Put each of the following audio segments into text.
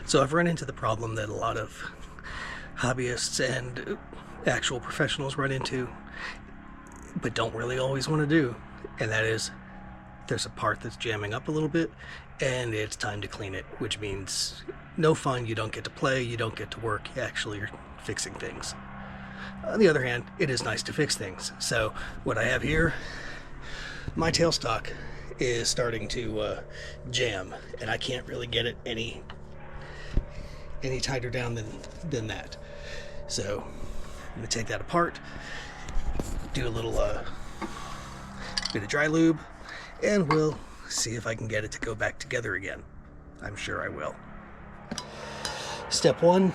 So I've run into the problem that a lot of hobbyists and actual professionals run into, but don't really always want to do, and that is there's a part that's jamming up a little bit and it's time to clean it, which means no fun, you don't get to play, you don't get to work, you actually are fixing things. On the other hand, it is nice to fix things. So what I have here, my tailstock is starting to jam, and I can't really get it any tighter down than that. So I'm going to take that apart, do a little bit of dry lube, and we'll see if I can get it to go back together again. I'm sure I will. Step one,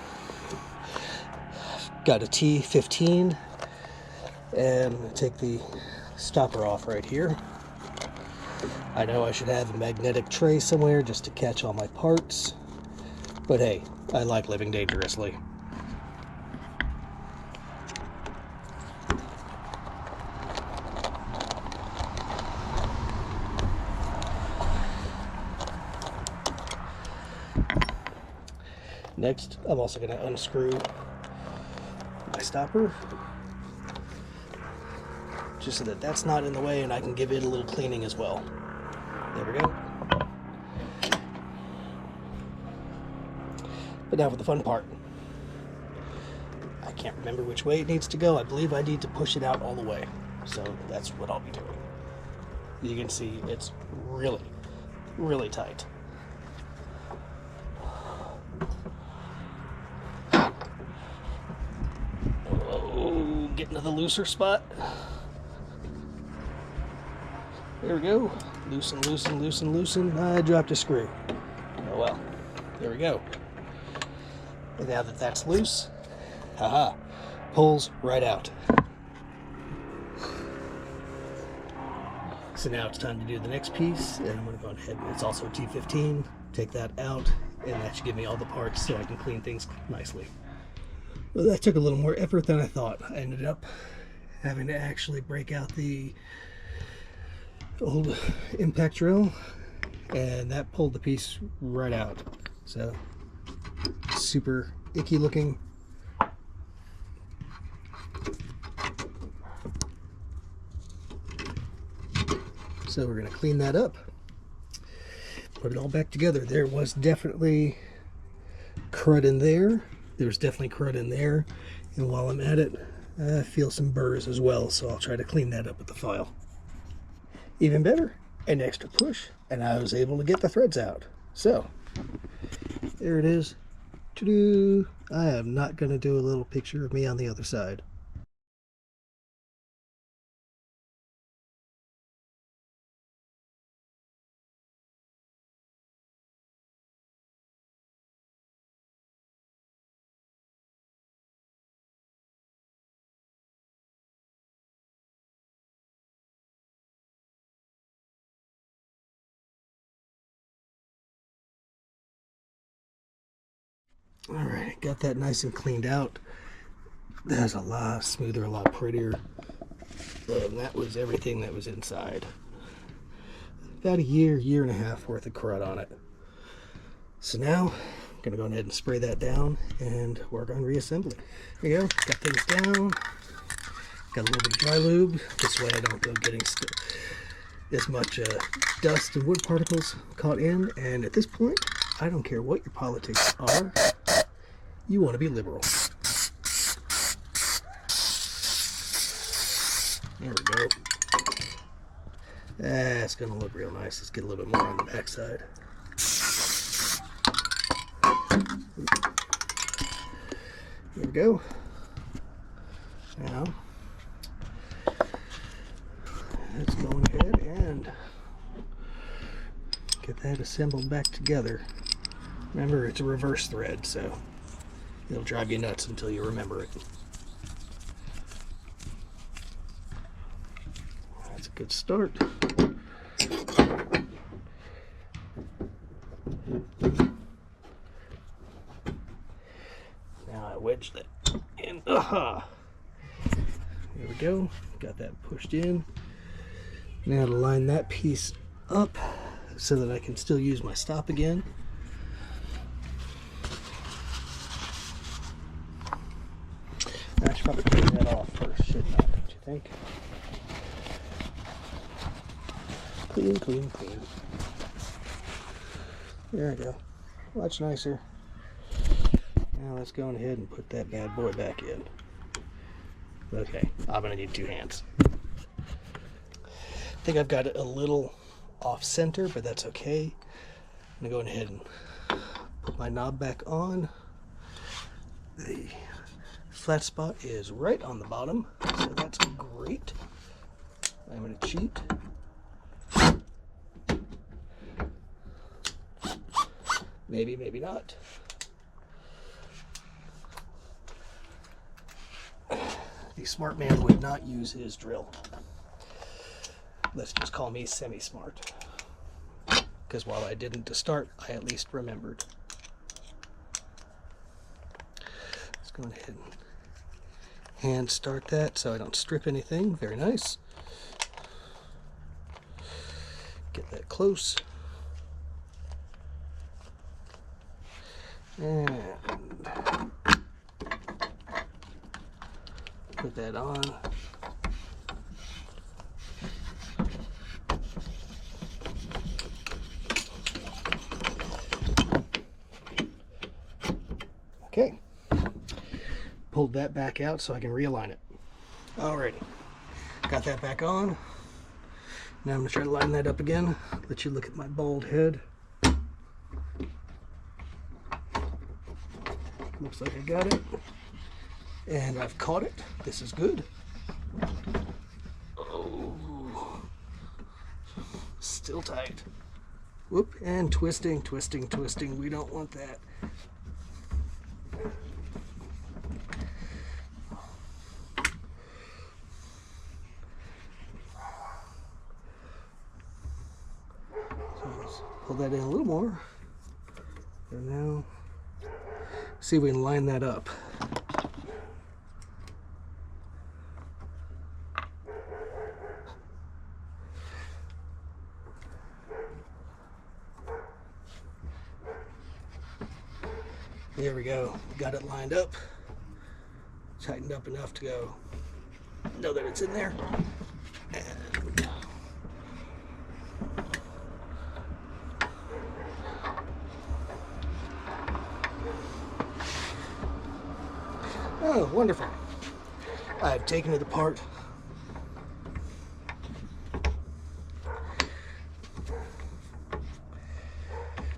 got a T15, and I'm going to take the stopper off right here. I know I should have a magnetic tray somewhere just to catch all my parts, but hey, I like living dangerously. Next, I'm also going to unscrew my stopper, just so that that's not in the way and I can give it a little cleaning as well. There we go. But now for the fun part. I can't remember which way it needs to go. I believe I need to push it out all the way. So that's what I'll be doing. You can see it's really, really tight. Oh, getting to the looser spot. There we go. Loosen, loosen, loosen, loosen. I dropped a screw. Oh well. There we go. And now that that's loose, haha, pulls right out. So now it's time to do the next piece, and I'm going to go ahead and it's also a T15. Take that out, and that should give me all the parts so I can clean things nicely. Well, that took a little more effort than I thought. I ended up having to actually break out the old impact drill, and that pulled the piece right out. So super icky looking. So we're going to clean that up, put it all back together. There was definitely crud in there. There's definitely crud in there, and while I'm at it, I feel some burrs as well, so I'll try to clean that up with the file. Even better, an extra push, and I was able to get the threads out. So there it is. Ta-doo! I am not going to do a little picture of me on the other side. Alright, got that nice and cleaned out. That's a lot smoother, a lot prettier. And that was everything that was inside. About a year and a half worth of crud on it. So now, I'm going to go ahead and spray that down and work on reassembly. There you go, got things down. Got a little bit of dry lube. This way I don't go getting as much dust and wood particles caught in. And at this point, I don't care what your politics are. You want to be liberal. There we go. That's going to look real nice. Let's get a little bit more on the back side. There we go. Now, let's go ahead and get that assembled back together. Remember, it's a reverse thread, so it'll drive you nuts until you remember it. That's a good start. Now I wedge that in. Aha! There we go. Got that pushed in. Now to line that piece up so that I can still use my stop again. think. Clean, clean, clean. There we go. Much nicer. Now let's go ahead and put that bad boy back in. Okay, I'm gonna need 2 hands. I think I've got it a little off center, but that's okay. I'm gonna go ahead and put my knob back on. The flat spot is right on the bottom, so that's great. I'm gonna cheat. Maybe, maybe not. The smart man would not use his drill. Let's just call me semi-smart. Because while I didn't to start, I at least remembered. Let's go ahead and hand start that so I don't strip anything. Very nice. Get that close. And put that on. Okay. Pulled that back out so I can realign it. Alrighty. Got that back on. Now I'm going to try to line that up again. Let you look at my bald head. Looks like I got it. And I've caught it. This is good. Oh. Still tight. Whoop. And twisting, twisting, twisting. We don't want that. Pull that in a little more. And now, see if we can line that up. There we go. Got it lined up. Tightened up enough to go. Know that it's in there. And oh, wonderful. I've taken it apart.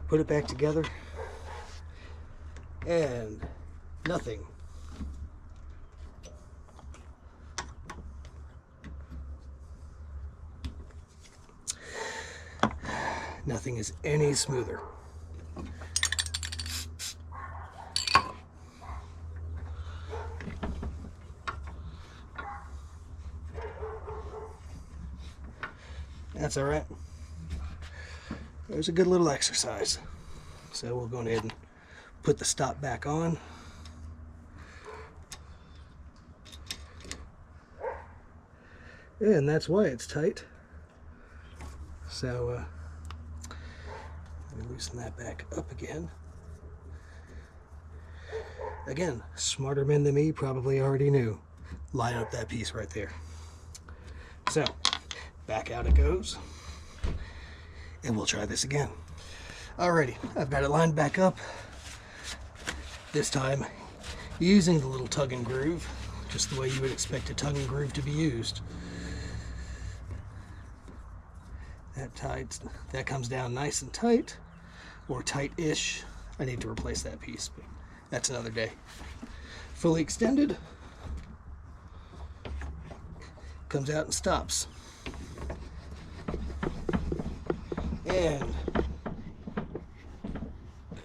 Put it back together. And nothing. Nothing is any smoother. That's all right. There's a good little exercise. So we'll go ahead and put the stop back on. And that's why it's tight. So let me loosen that back up again. Again, smarter men than me probably already knew. Line up that piece right there. So back out it goes. And we'll try this again. Alrighty, I've got it lined back up. This time using the little tug and groove, just the way you would expect a tug and groove to be used. That comes down nice and tight, or tight-ish. I need to replace that piece, but that's another day. Fully extended, comes out and stops. And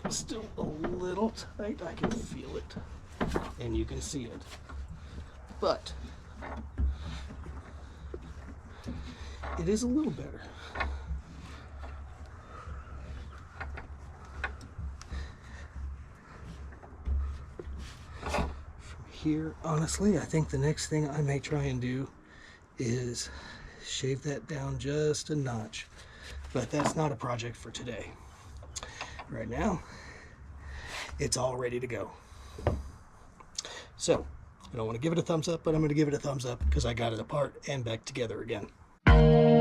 it's still a little tight. I can feel it, and you can see it. But it is a little better. From here, honestly, I think the next thing I may try and do is shave that down just a notch. But that's not a project for today. Right now, it's all ready to go. So, I don't want to give it a thumbs up, but I'm going to give it a thumbs up because I got it apart and back together again.